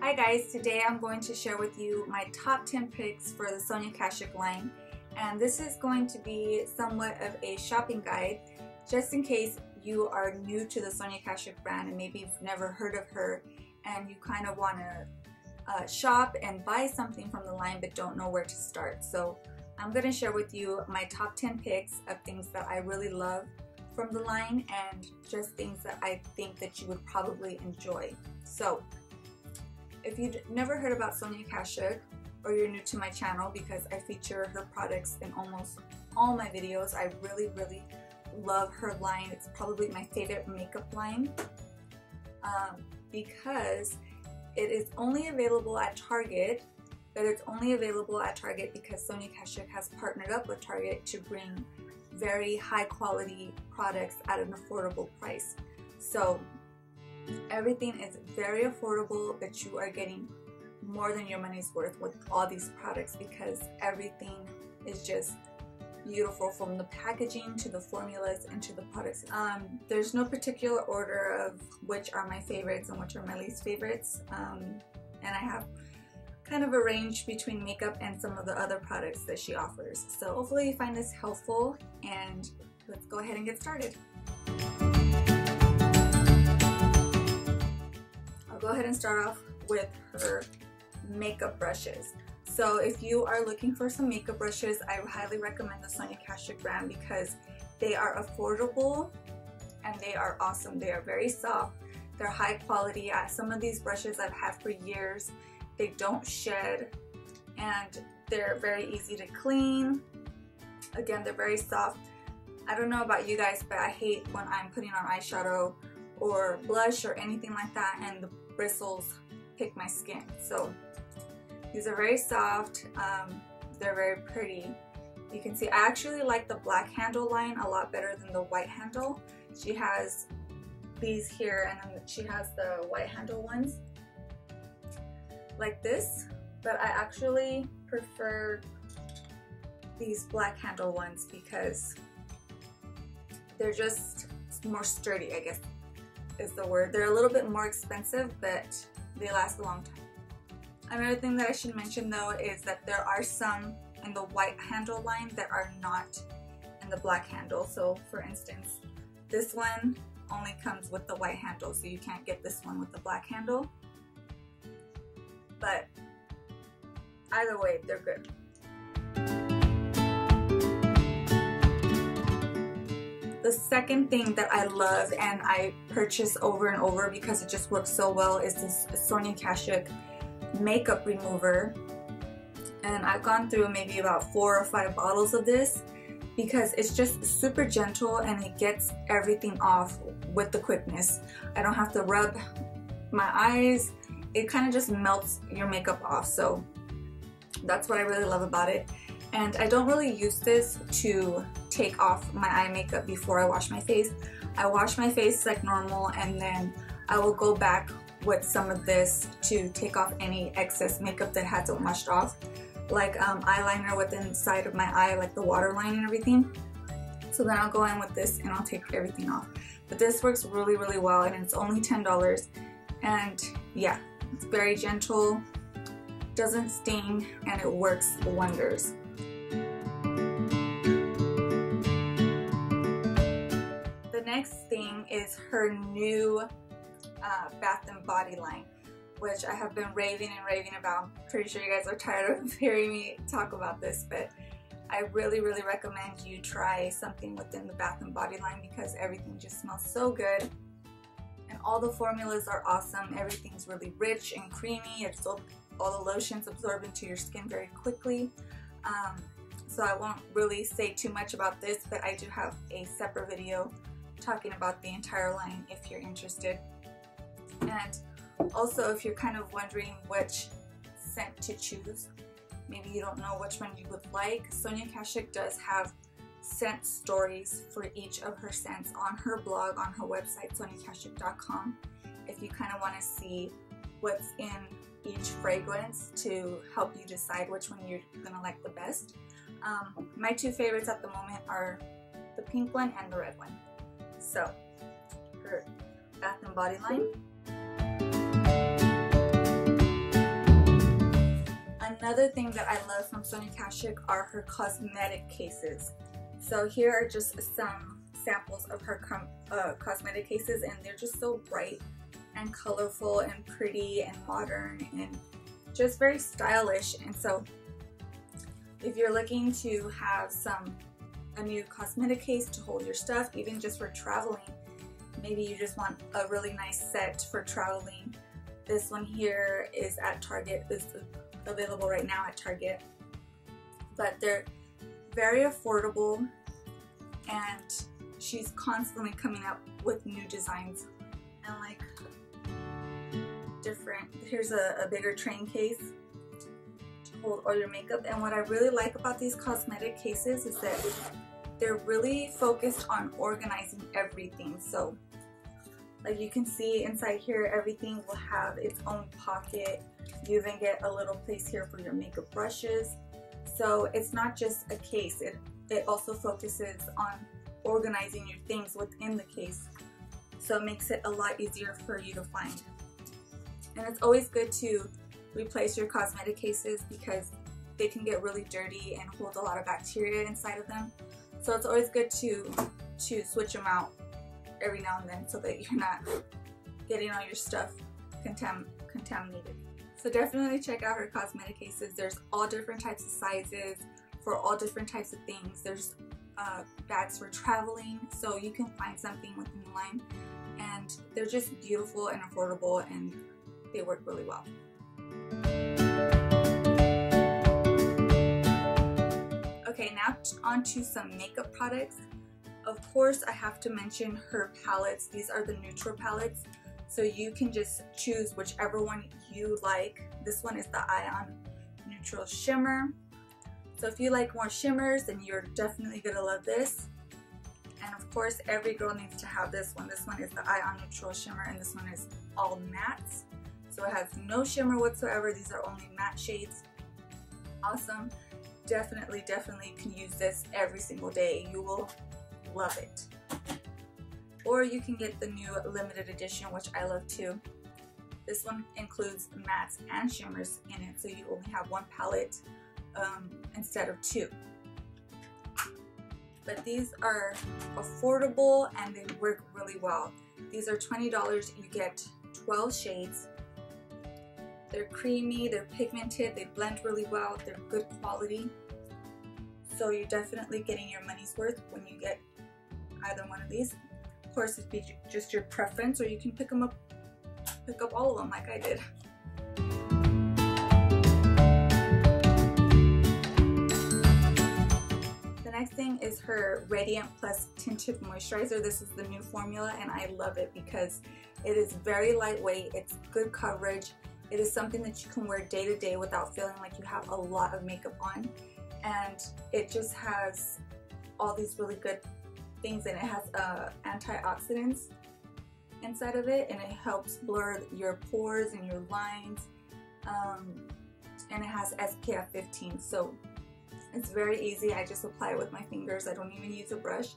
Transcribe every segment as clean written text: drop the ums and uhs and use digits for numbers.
Hi guys, today I'm going to share with you my top 10 picks for the Sonia Kashuk line, and this is going to be somewhat of a shopping guide just in case you are new to the Sonia Kashuk brand and maybe you've never heard of her and you kind of want to shop and buy something from the line but don't know where to start. So I'm going to share with you my top 10 picks of things that I really love from the line and just things that I think that you would probably enjoy. So if you've never heard about Sonia Kashuk, or you're new to my channel because I feature her products in almost all my videos, I really love her line. It's probably my favorite makeup line because it is only available at Target, but it's only available at Target because Sonia Kashuk has partnered up with Target to bring very high quality products at an affordable price. So everything is very affordable, but you are getting more than your money's worth with all these products because everything is just beautiful, from the packaging to the formulas and to the products. There's no particular order of which are my favorites and which are my least favorites, and I have kind of a range between makeup and some of the other products that she offers. So hopefully you find this helpful, and let's go ahead and get started. I'll go ahead and start off with her makeup brushes. So if you are looking for some makeup brushes, I highly recommend the Sonia Kashuk brand because they are affordable and they are awesome. They are very soft, they're high quality. Some of these brushes I've had for years. They don't shed and they're very easy to clean. Again, they're very soft. I don't know about you guys, but I hate when I'm putting on eyeshadow or blush or anything like that and the bristles pick my skin. So these are very soft, they're very pretty. You can see I actually like the black handle line a lot better than the white handle. She has these here and then she has the white handle ones like this, but I actually prefer these black handle ones because they're just more sturdy, I guess is the word. They're a little bit more expensive, but they last a long time. Another thing that I should mention though is that there are some in the white handle line that are not in the black handle. So for instance, this one only comes with the white handle, so you can't get this one with the black handle. But either way, they're good. The second thing that I love and I purchase over and over because it just works so well is this Sonia Kashuk makeup remover, and I've gone through maybe about 4 or 5 bottles of this because it's just super gentle and it gets everything off with the quickness. I don't have to rub my eyes. It kind of just melts your makeup off, so that's what I really love about it. And I don't really use this to take off my eye makeup before I wash my face. I wash my face like normal and then I will go back with some of this to take off any excess makeup that hasn't washed off, like eyeliner with the inside of my eye, like the waterline and everything. So then I'll go in with this and I'll take everything off. But this works really well and it's only $10, and yeah, it's very gentle, doesn't sting, and it works wonders. The next thing is her new Bath and Body line, which I have been raving about. I'm pretty sure you guys are tired of hearing me talk about this, but I really recommend you try something within the Bath and Body line because everything just smells so good. And all the formulas are awesome. Everything's really rich and creamy. All the lotions absorb into your skin very quickly. So I won't really say too much about this, but I do have a separate video talking about the entire line if you're interested. And also, if you're kind of wondering which scent to choose, maybe you don't know which one you would like, Sonia Kashuk does have scent stories for each of her scents on her blog, on her website, soniakashuk.com, if you kind of want to see what's in each fragrance to help you decide which one you're going to like the best. My 2 favorites at the moment are the pink one and the red one. So, her Bath and Body line. Another thing that I love from Sonia Kashuk are her cosmetic cases. So here are just some samples of her cosmetic cases, and they're just so bright and colorful and pretty and modern and just very stylish. And so if you're looking to have a new cosmetic case to hold your stuff, even just for traveling, maybe you just want a really nice set for traveling. This one here is at Target, is available right now at Target, but they're very affordable, and she's constantly coming up with new designs and like different. Here's a bigger train case to hold all your makeup. And what I really like about these cosmetic cases is that they're really focused on organizing everything. So like you can see inside here, everything will have its own pocket. You even get a little place here for your makeup brushes. So it's not just a case, it also focuses on organizing your things within the case. So it makes it a lot easier for you to find. And it's always good to replace your cosmetic cases because they can get really dirty and hold a lot of bacteria inside of them. So it's always good to switch them out every now and then so that you're not getting all your stuff contaminated. So definitely check out her cosmetic cases. There's all different types of sizes for all different types of things. There's bags for traveling, so you can find something within the line, and they're just beautiful and affordable, and they work really well. Okay, now on to some makeup products. Of course, I have to mention her palettes. These are the neutral palettes, so you can just choose whichever one you like. This one is the Ion Neutral Shimmer. So if you like more shimmers, then you're definitely gonna love this. And of course, every girl needs to have this one. This one is the Ion Neutral Shimmer, and this one is all mattes. So it has no shimmer whatsoever. These are only matte shades. Awesome. Definitely can use this every single day. You will love it. Or you can get the new limited edition, which I love too. This one includes mattes and shimmers in it, so you only have one palette instead of two. But these are affordable and they work really well. These are $20. You get 12 shades. They're creamy, they're pigmented, they blend really well, they're good quality. So you're definitely getting your money's worth when you get either one of these. Of course, it'd be just your preference, or you can pick up all of them like I did. The next thing is her Radiant Plus Tinted Moisturizer. This is the new formula, and I love it because it is very lightweight, it's good coverage. It is something that you can wear day to day without feeling like you have a lot of makeup on. And it just has all these really good things, and it has antioxidants inside of it, and it helps blur your pores and your lines, and it has SPF 15, so it's very easy. I just apply it with my fingers. I don't even use a brush,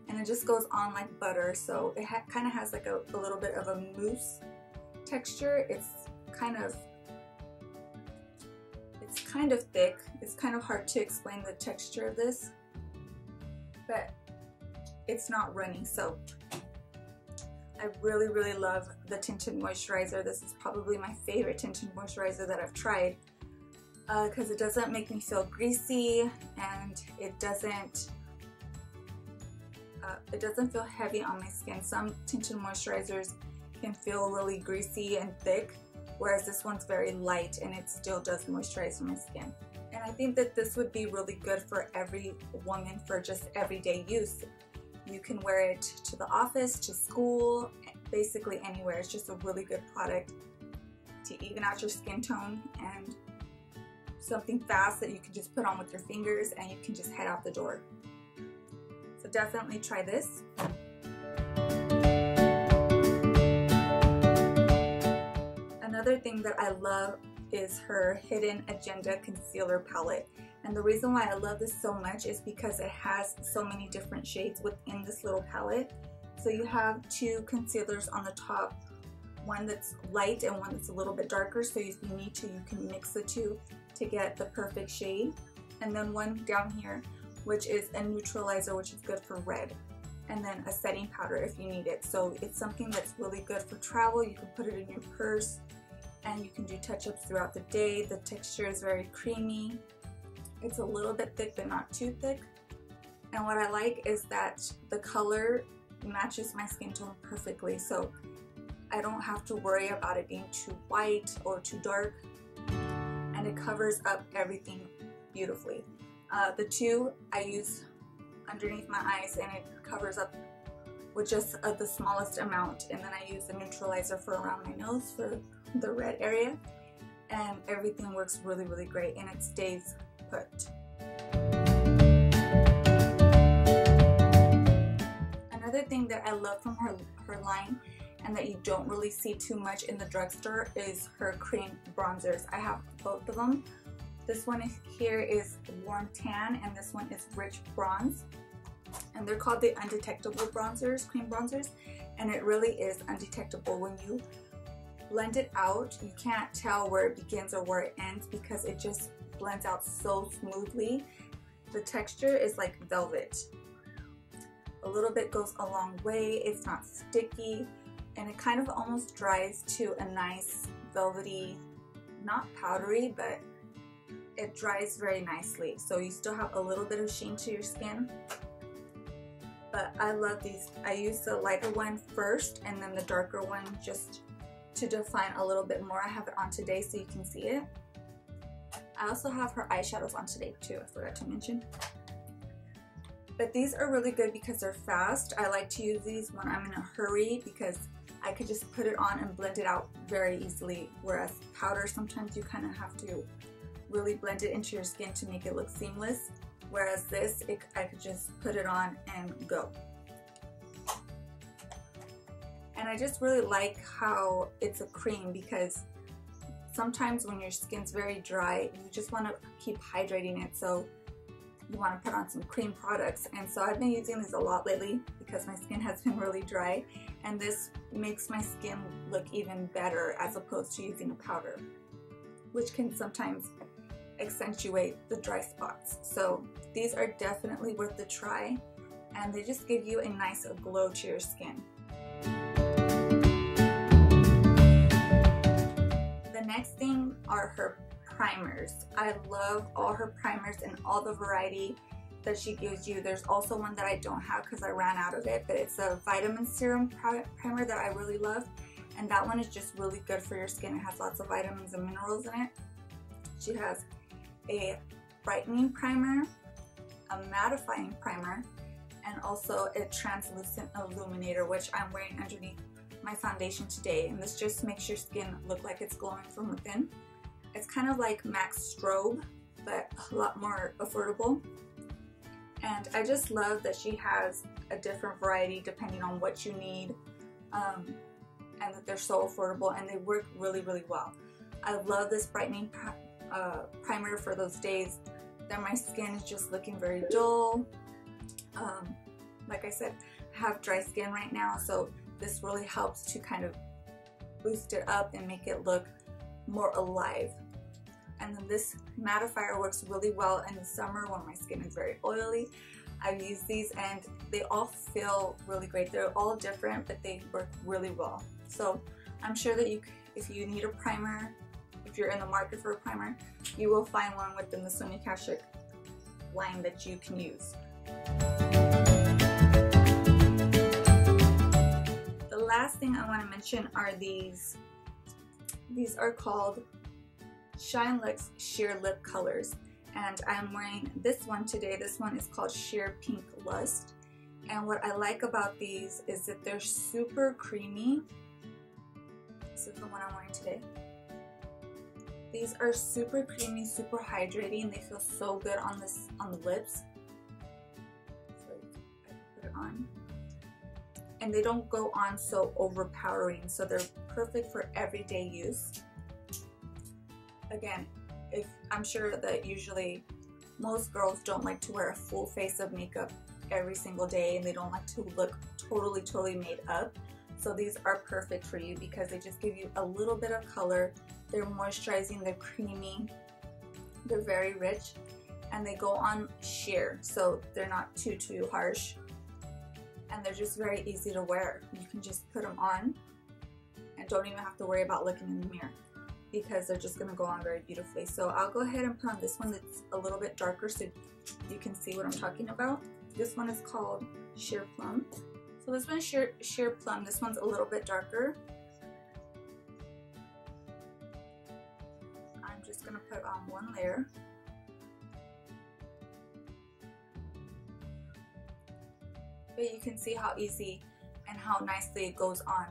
and it just goes on like butter. So it kind of has like a little bit of a mousse texture. It's kind of thick. It's kind of hard to explain the texture of this, but it's not runny. So I really love the Tinted Moisturizer. This is probably my favorite Tinted Moisturizer that I've tried because it doesn't make me feel greasy, and it doesn't feel heavy on my skin. Some tinted moisturizers can feel really greasy and thick, whereas this one's very light and it still does moisturize my skin. And I think that this would be really good for every woman for just everyday use. You can wear it to the office, to school, basically anywhere. It's just a really good product to even out your skin tone, and something fast that you can just put on with your fingers and you can just head out the door. So definitely try this. Another thing that I love is her Hidden Agenda Concealer Palette. And the reason why I love this so much is because it has so many different shades within this little palette. So you have two concealers on the top one that's light and one that's a little bit darker, so if you need to, you can mix the two to get the perfect shade. And then one down here, which is a neutralizer, which is good for red. And then a setting powder if you need it. So it's something that's really good for travel. You can put it in your purse and you can do touch-ups throughout the day. The texture is very creamy. It's a little bit thick but not too thick. And what I like is that the color matches my skin tone perfectly, so I don't have to worry about it being too white or too dark, and it covers up everything beautifully. The two I use underneath my eyes and it covers up with just the smallest amount, and then I use the neutralizer for around my nose for the red area, and everything works really, really great and it stays put. Another thing that I love from her line and that you don't really see too much in the drugstore is her Creme bronzers. I have both of them. This one here is warm tan and this one is rich bronze. And they're called the Undetectable bronzers, cream bronzers. And it really is undetectable. When you blend it out, you can't tell where it begins or where it ends because it just blends out so smoothly. The texture is like velvet. A little bit goes a long way, it's not sticky, and it kind of almost dries to a nice velvety, not powdery, but it dries very nicely. So you still have a little bit of sheen to your skin. But I love these. I use the lighter one first and then the darker one just to define a little bit more. I have it on today so you can see it. I also have her eyeshadows on today too, I forgot to mention. But these are really good because they're fast. I like to use these when I'm in a hurry because I could just put it on and blend it out very easily. Whereas powder, sometimes you kind of have to really blend it into your skin to make it look seamless. Whereas this, I could just put it on and go. And I just really like how it's a cream because sometimes when your skin's very dry, you just want to keep hydrating it. So you want to put on some cream products, and so I've been using these a lot lately because my skin has been really dry, and this makes my skin look even better as opposed to using a powder, which can sometimes accentuate the dry spots. So these are definitely worth the try, and they just give you a nice glow to your skin. The next thing are her primers. I love all her primers and all the variety that she gives you. There's also one that I don't have because I ran out of it, but it's a vitamin serum primer that I really love, and that one is just really good for your skin. It has lots of vitamins and minerals in it. She has a brightening primer, a mattifying primer, and also a translucent illuminator, which I'm wearing underneath my foundation today, and this just makes your skin look like it's glowing from within. It's kind of like MAC Strobe, but a lot more affordable. And I just love that she has a different variety depending on what you need, and that they're so affordable and they work really, really well. I love this brightening primer for those days that my skin is just looking very dull. Like I said, I have dry skin right now, so this really helps to kind of boost it up and make it look more alive. And then this mattifier works really well in the summer when my skin is very oily. I've used these and they all feel really great. They're all different, but they work really well. So I'm sure that if you need a primer, if you're in the market for a primer, you will find one within the Sonia Kashuk line that you can use. The last thing I want to mention are these. These are called Shine Luxe Sheer Lip Colors, and I'm wearing this one today. This one is called Sheer Pink Lust, and what I like about these is that they're super creamy. This is the one I'm wearing today. These are super creamy, super hydrating. They feel so good on the lips. So I can put it on. And they don't go on so overpowering, so they're perfect for everyday use. Again, I'm sure that usually most girls don't like to wear a full face of makeup every single day, and they don't like to look totally made up. So these are perfect for you because they just give you a little bit of color. They're moisturizing, they're creamy, they're very rich, and they go on sheer, so they're not too harsh, and they're just very easy to wear. You can just put them on and don't even have to worry about looking in the mirror because they're just gonna go on very beautifully. So I'll go ahead and put on this one that's a little bit darker so you can see what I'm talking about. This one is called Sheer Plum. So this one's Sheer Plum. This one's a little bit darker. I'm just gonna put on one layer. But you can see how easy and how nicely it goes on.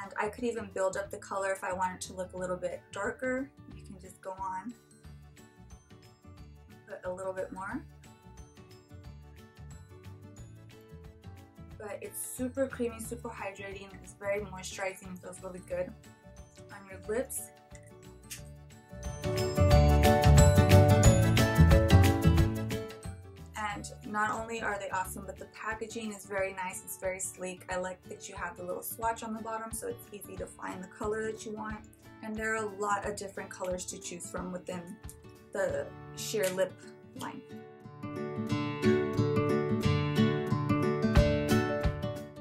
And I could even build up the color if I want it to look a little bit darker. You can just go on, put a little bit more. But it's super creamy, super hydrating, it's very moisturizing, it feels really good on your lips. And not only are they awesome, but the packaging is very nice, it's very sleek. I like that you have the little swatch on the bottom so it's easy to find the color that you want. And there are a lot of different colors to choose from within the sheer lip line.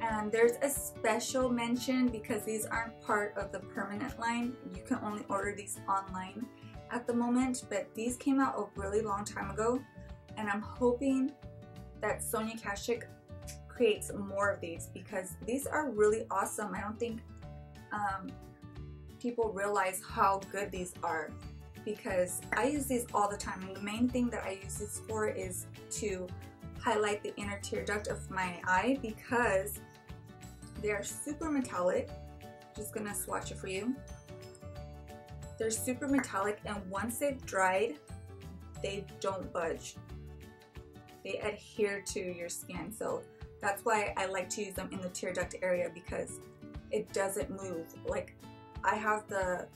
And there's a special mention because these aren't part of the permanent line. You can only order these online at the moment, but these came out a really long time ago. And I'm hoping that Sonia Kashuk creates more of these because these are really awesome. I don't think people realize how good these are because I use these all the time, and the main thing that I use this for is to highlight the inner tear duct of my eye because they are super metallic. Just gonna swatch it for you. They're super metallic, and once they've dried, they don't budge. They adhere to your skin, so that's why I like to use them in the tear duct area because it doesn't move. Like I have the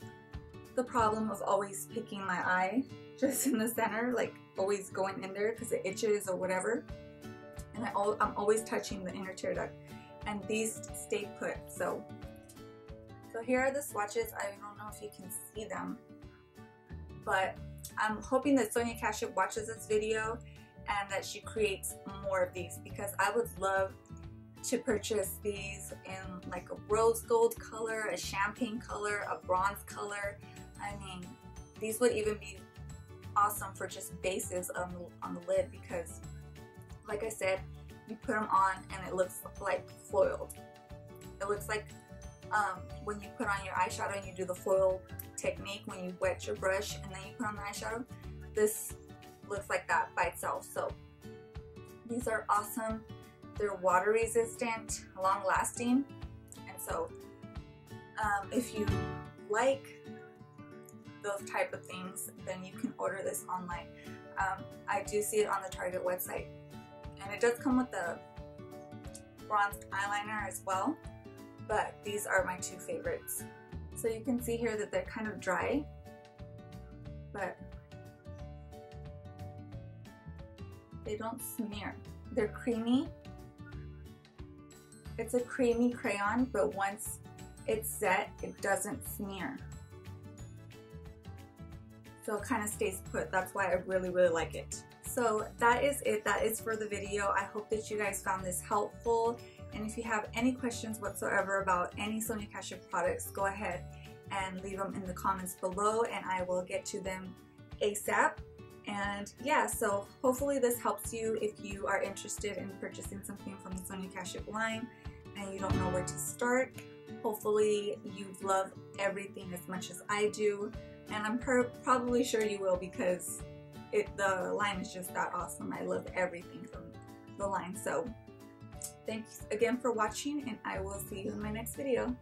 problem of always picking my eye just in the center, like always going in there because it itches or whatever, and I'm always touching the inner tear duct, and these stay put. So here are the swatches. I don't know if you can see them, but I'm hoping that Sonia Kashuk watches this video and that she creates more of these because I would love to purchase these in like a rose gold color, a champagne color, a bronze color. I mean, these would even be awesome for just bases on the lid because, like I said, you put them on and it looks like foiled. It looks like when you put on your eyeshadow and you do the foil technique when you wet your brush and then you put on the eyeshadow. This looks like that by itself. So these are awesome. They're water resistant, long lasting, and so if you like those type of things, then you can order this online. I do see it on the Target website, and it does come with the bronzed eyeliner as well, but these are my two favorites. So you can see here that they're kind of dry, but they don't smear. They're creamy. It's a creamy crayon, but once it's set, it doesn't smear. So it kind of stays put. That's why I really like it. So that is it. That is for the video. I hope that you guys found this helpful. And if you have any questions whatsoever about any Sonia Kashuk products, go ahead and leave them in the comments below and I will get to them ASAP. And yeah, so hopefully this helps you if you are interested in purchasing something from the Sonia Kashuk line and you don't know where to start. Hopefully you love everything as much as I do, and I'm probably sure you will because the line is just that awesome. I love everything from the line. So thanks again for watching, and I will see you in my next video.